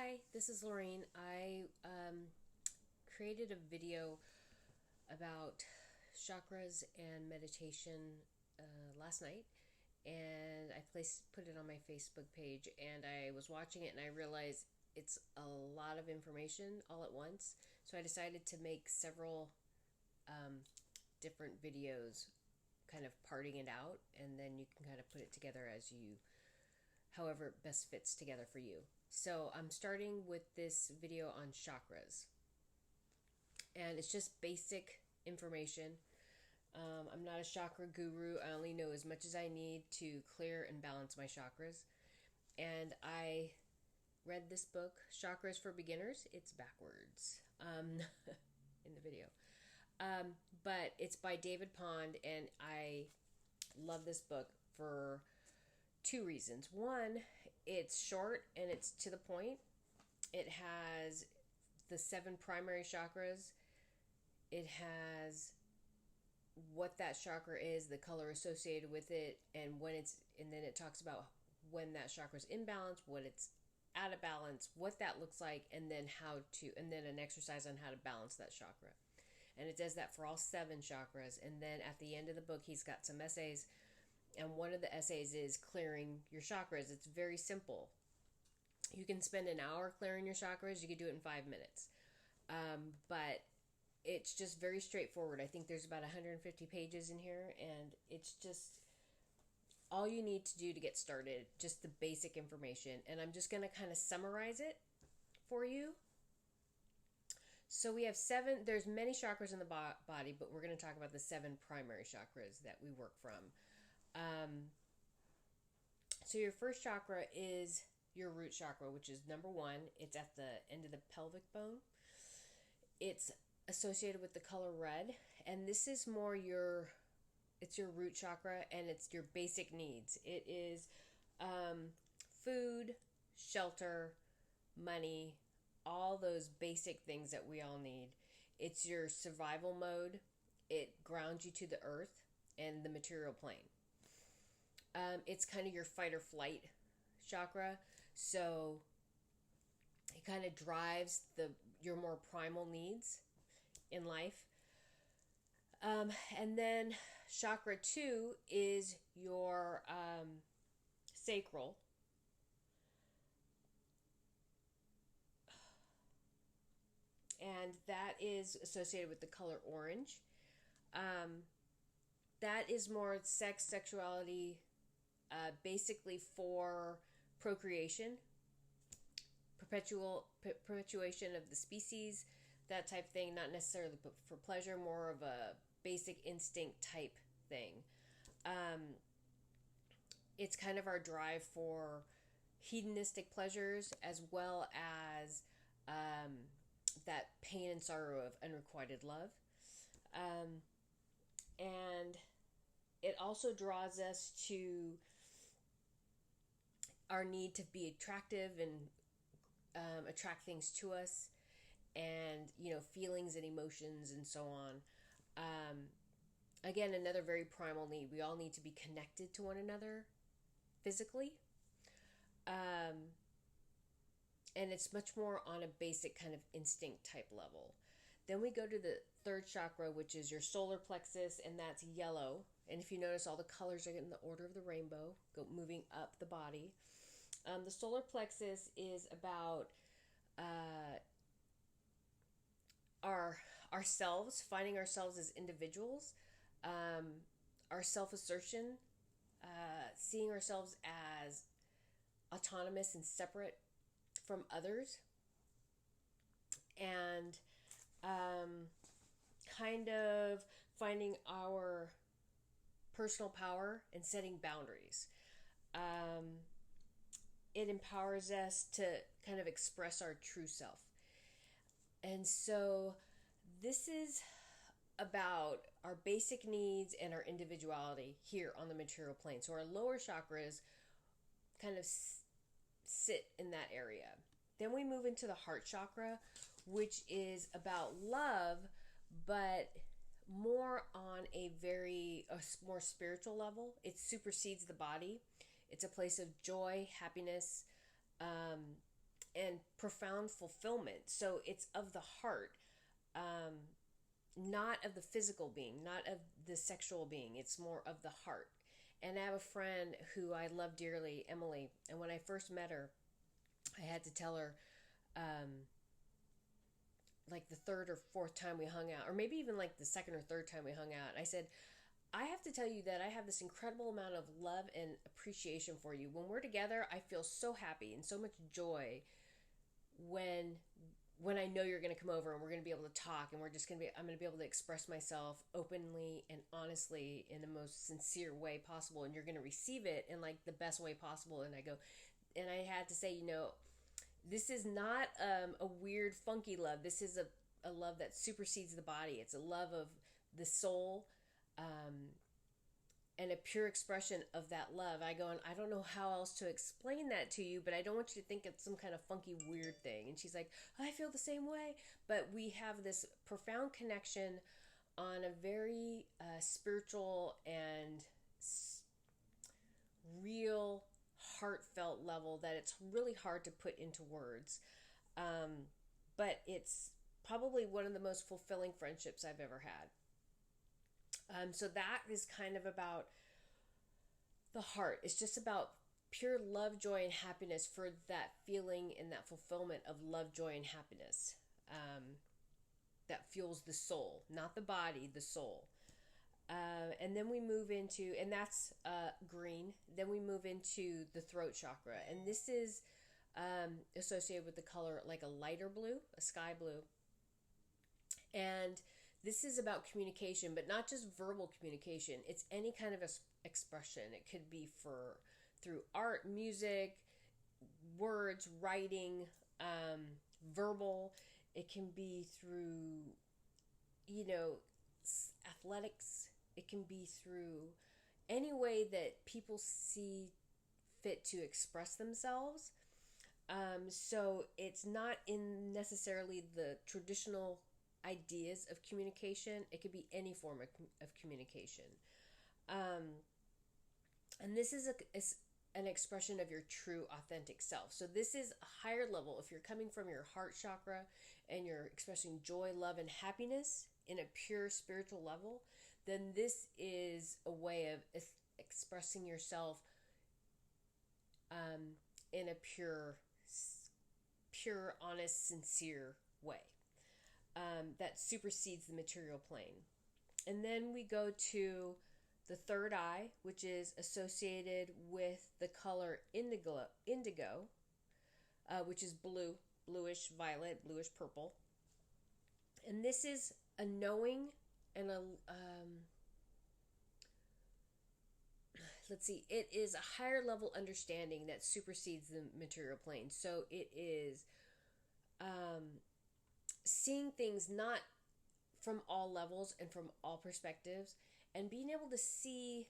Hi, this is Lorraine. I created a video about chakras and meditation last night, and I put it on my Facebook page. And I was watching it, and I realized it's a lot of information all at once. So I decided to make several different videos, kind of parting it out, and then you can kind of put it together however it best fits together for you. So I'm starting with this video on chakras, and it's just basic information. I'm not a chakra guru. I only know as much as I need to clear and balance my chakras. And I read this book, Chakras for Beginners. It's backwards in the video. But it's by David Pond, and I love this book for two reasons. One, it's short and it's to the point. It has the 7 primary chakras. It has what that chakra is, the color associated with it, and then it talks about when that chakra is in balance, when it's out of balance, what that looks like, and then an exercise on how to balance that chakra. And it does that for all 7 chakras. And then at the end of the book, he's got some essays, and one of the essays is clearing your chakras. It's very simple. You can spend an hour clearing your chakras. You could do it in 5 minutes. But it's just very straightforward. I think there's about 150 pages in here, and it's just all you need to do to get started, just the basic information. And I'm just going to kind of summarize it for you. So we have 7, there's many chakras in the body, but we're going to talk about the 7 primary chakras that we work from. So your first chakra is your root chakra, which is number 1. It's at the end of the pelvic bone. It's associated with the color red, and this is more it's your root chakra, and it's your basic needs. It is food, shelter, money, all those basic things that we all need. It's your survival mode. It grounds you to the earth and the material plane. It's kind of your fight or flight chakra, so it kind of drives your more primal needs in life. And then chakra 2 is your sacral. And that is associated with the color orange. That is more sex, sexuality, basically for procreation, perpetuation of the species, that type of thing. Not necessarily for pleasure, more of a basic instinct type thing. It's kind of our drive for hedonistic pleasures, as well as that pain and sorrow of unrequited love. And it also draws us to our need to be attractive and attract things to us, and feelings and emotions and so on. Again, another very primal need. We all need to be connected to one another physically. And it's much more on a basic kind of instinct type level. Then we go to the third chakra, which is your solar plexus, and that's yellow. And if you notice, all the colors are in the order of the rainbow, moving up the body. The solar plexus is about ourselves, finding ourselves as individuals, our self-assertion, seeing ourselves as autonomous and separate from others, and kind of finding our personal power and setting boundaries. It empowers us to kind of express our true self. And so this is about our basic needs and our individuality here on the material plane. So our lower chakras kind of sit in that area. Then we move into the heart chakra, which is about love, but more on a more spiritual level. It supersedes the body. It's a place of joy, happiness, and profound fulfillment. So it's of the heart, not of the physical being, not of the sexual being. It's more of the heart. And I have a friend who I love dearly, Emily. And when I first met her, I had to tell her, like the third or fourth time we hung out, or maybe even like the second or third time we hung out, I said, I have to tell you that I have this incredible amount of love and appreciation for you. When we're together, I feel so happy and so much joy when I know you're going to come over and we're going to be able to talk, and I'm going to be able to express myself openly and honestly in the most sincere way possible, and you're going to receive it in like the best way possible. And I had to say, this is not a weird, funky love. This is a love that supersedes the body. It's a love of the soul, and a pure expression of that love. I go, and I don't know how else to explain that to you, but I don't want you to think it's some kind of funky, weird thing. And she's like, I feel the same way. But we have this profound connection on a very spiritual and real, heartfelt level that it's really hard to put into words. But it's probably one of the most fulfilling friendships I've ever had. So that is kind of about the heart. It's just about pure love, joy, and happiness for that feeling and that fulfillment of love, joy, and happiness that fuels the soul, not the body, the soul. And then we move into, and that's green. Then we move into the throat chakra. And this is associated with the color like a lighter blue, a sky blue. And this is about communication, but not just verbal communication. It's any kind of expression. It could be through art, music, words, writing, verbal. It can be through, athletics. It can be through any way that people see fit to express themselves. So it's not in necessarily the traditional ideas of communication. It could be any form of communication. And this is an expression of your true authentic self. So this is a higher level. If you're coming from your heart chakra and you're expressing joy, love, and happiness in a pure spiritual level, then this is a way of expressing yourself in a pure, honest, sincere way. That supersedes the material plane. And then we go to the third eye, which is associated with the color indigo, which is blue, bluish violet, bluish purple. And this is a knowing and it is a higher level understanding that supersedes the material plane. So it is seeing things not from all levels and from all perspectives, and being able to see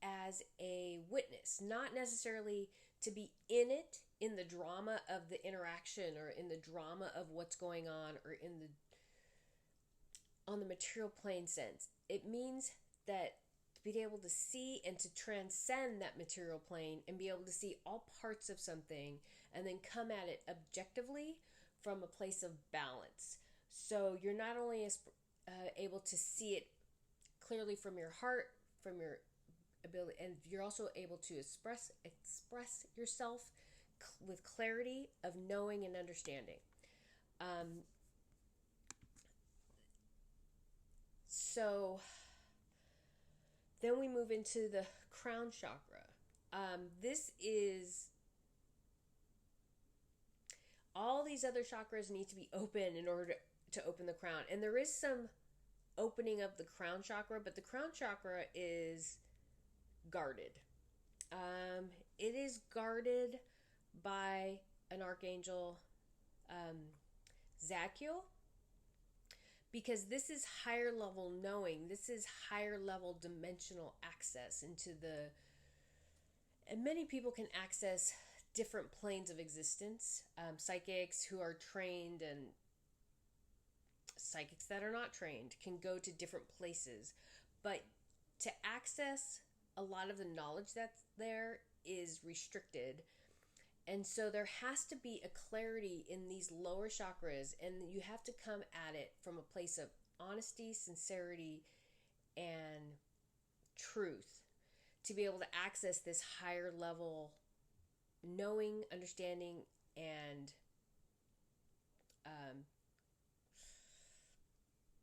as a witness, not necessarily to be in it, in the drama of the interaction or in the drama of what's going on, or on the material plane sense. It means that to be able to see and to transcend that material plane and be able to see all parts of something and then come at it objectively from a place of balance. So you're not only able to see it clearly from your heart, from your ability, and you're also able to express yourself with clarity of knowing and understanding. So then we move into the crown chakra. This is, all these other chakras need to be open in order to open the crown. And there is some opening of the crown chakra, but the crown chakra is guarded. It is guarded by an archangel, Zadkiel, because this is higher level knowing. This is higher level dimensional access and many people can access different planes of existence. Psychics who are trained and psychics that are not trained can go to different places, but to access a lot of the knowledge that's there is restricted, And so there has to be a clarity in these lower chakras, and you have to come at it from a place of honesty, sincerity, and truth to be able to access this higher level knowing, understanding, and um,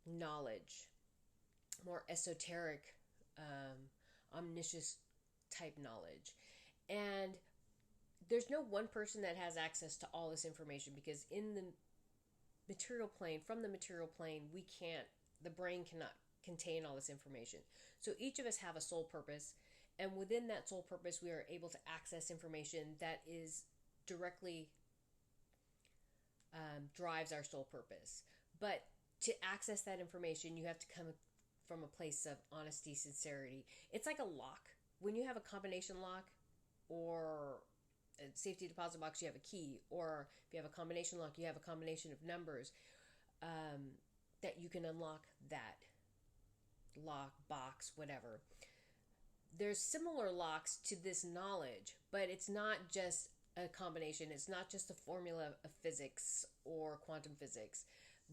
knowledge, more esoteric, omniscient type knowledge. And there's no one person that has access to all this information, because in the material plane, from the material plane, the brain cannot contain all this information. So each of us have a soul purpose, and within that soul purpose, we are able to access information that is directly drives our soul purpose. But to access that information, you have to come from a place of honesty, sincerity. It's like a lock. When you have a combination lock or a safety deposit box, you have a key. Or if you have a combination lock, you have a combination of numbers that you can unlock that lock, box, whatever. There's similar locks to this knowledge, but it's not just a combination. It's not just a formula of physics or quantum physics.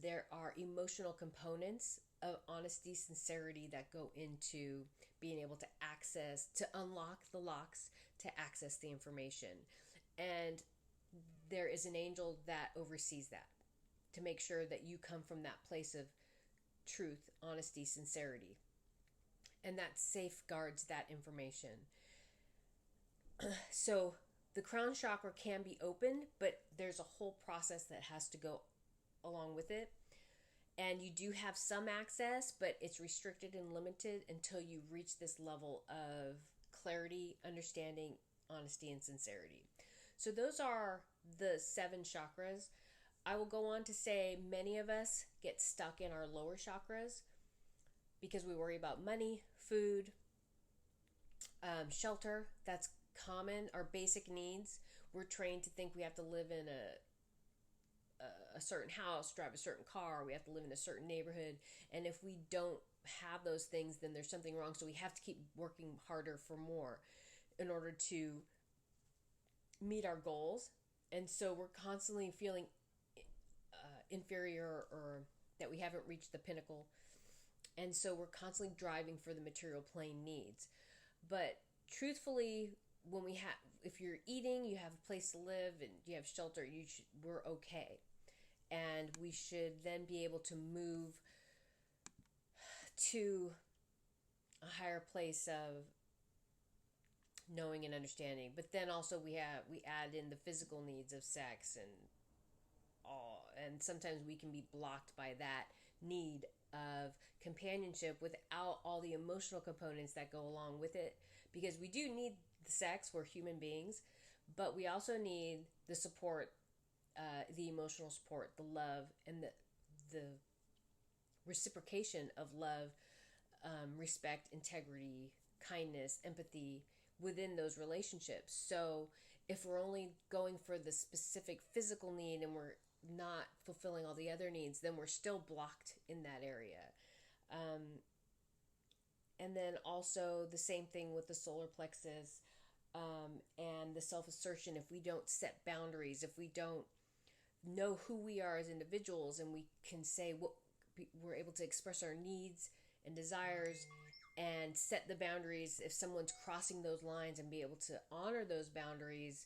There are emotional components of honesty, sincerity that go into being able to access, to unlock the locks, to access the information. And there is an angel that oversees that to make sure that you come from that place of truth, honesty, sincerity. And that safeguards that information. So the crown chakra can be opened, but there's a whole process that has to go along with it. And you do have some access, but it's restricted and limited until you reach this level of clarity, understanding, honesty, and sincerity. So those are the 7 chakras. I will go on to say many of us get stuck in our lower chakras because we worry about money, food, shelter. That's common. Our basic needs. We're trained to think we have to live in a certain house, drive a certain car, we have to live in a certain neighborhood. And if we don't have those things, then there's something wrong. So we have to keep working harder for more in order to meet our goals. And so we're constantly feeling inferior, or that we haven't reached the pinnacle. And so we're constantly driving for the material plane needs. But truthfully, if you're eating, you have a place to live, and you have shelter, we're okay. And we should then be able to move to a higher place of knowing and understanding. But then also we add in the physical needs of sex and sometimes we can be blocked by that need of companionship without all the emotional components that go along with it, because we do need the sex, we're human beings, but we also need the support, the emotional support, the love, and the reciprocation of love, respect, integrity, kindness, empathy within those relationships. So if we're only going for the specific physical need and we're not fulfilling all the other needs, then we're still blocked in that area. And then also the same thing with the solar plexus, and the self-assertion. If we don't set boundaries, if we don't know who we are as individuals, and we can say what we're able to express our needs and desires and set the boundaries if someone's crossing those lines, and be able to honor those boundaries.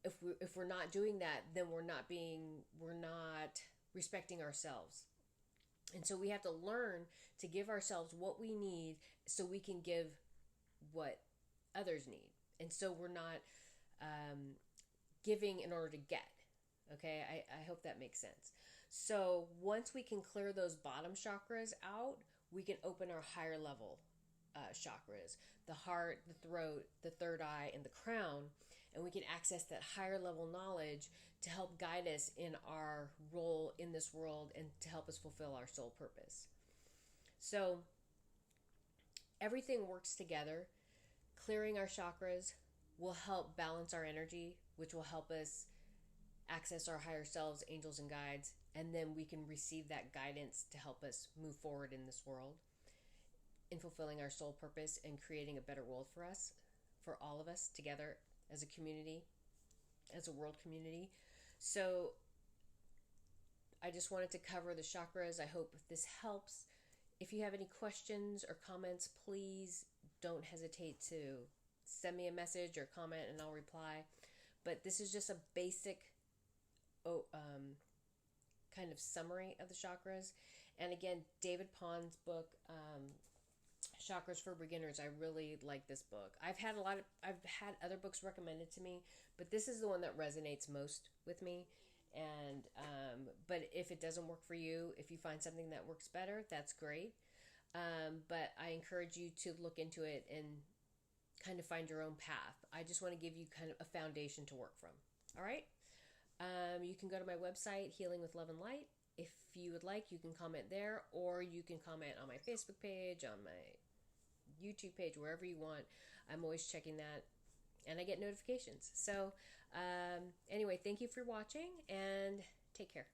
If we're not doing that, then we're not respecting ourselves. And so we have to learn to give ourselves what we need so we can give what others need. And so we're not giving in order to get. Okay, I hope that makes sense. So once we can clear those bottom chakras out, we can open our higher level chakras, the heart, the throat, the third eye, and the crown, and we can access that higher level knowledge to help guide us in our role in this world and to help us fulfill our soul purpose. So everything works together. Clearing our chakras will help balance our energy, which will help us access our higher selves, angels, and guides, and then we can receive that guidance to help us move forward in this world in fulfilling our soul purpose and creating a better world for us, for all of us together as a community, as a world community. So I just wanted to cover the chakras. I hope this helps. If you have any questions or comments, please don't hesitate to send me a message or comment and I'll reply. But this is just a basic kind of summary of the chakras. And again, David Pond's book, Chakras for Beginners. I really like this book. I've had other books recommended to me, but this is the one that resonates most with me. And but if it doesn't work for you, if you find something that works better, that's great. But I encourage you to look into it and kind of find your own path. I just want to give you kind of a foundation to work from. All right. You can go to my website, Healing with Love and Light. If you would like, you can comment there, or you can comment on my Facebook page, on my YouTube page, wherever you want. I'm always checking that, and I get notifications. So anyway, thank you for watching, and take care.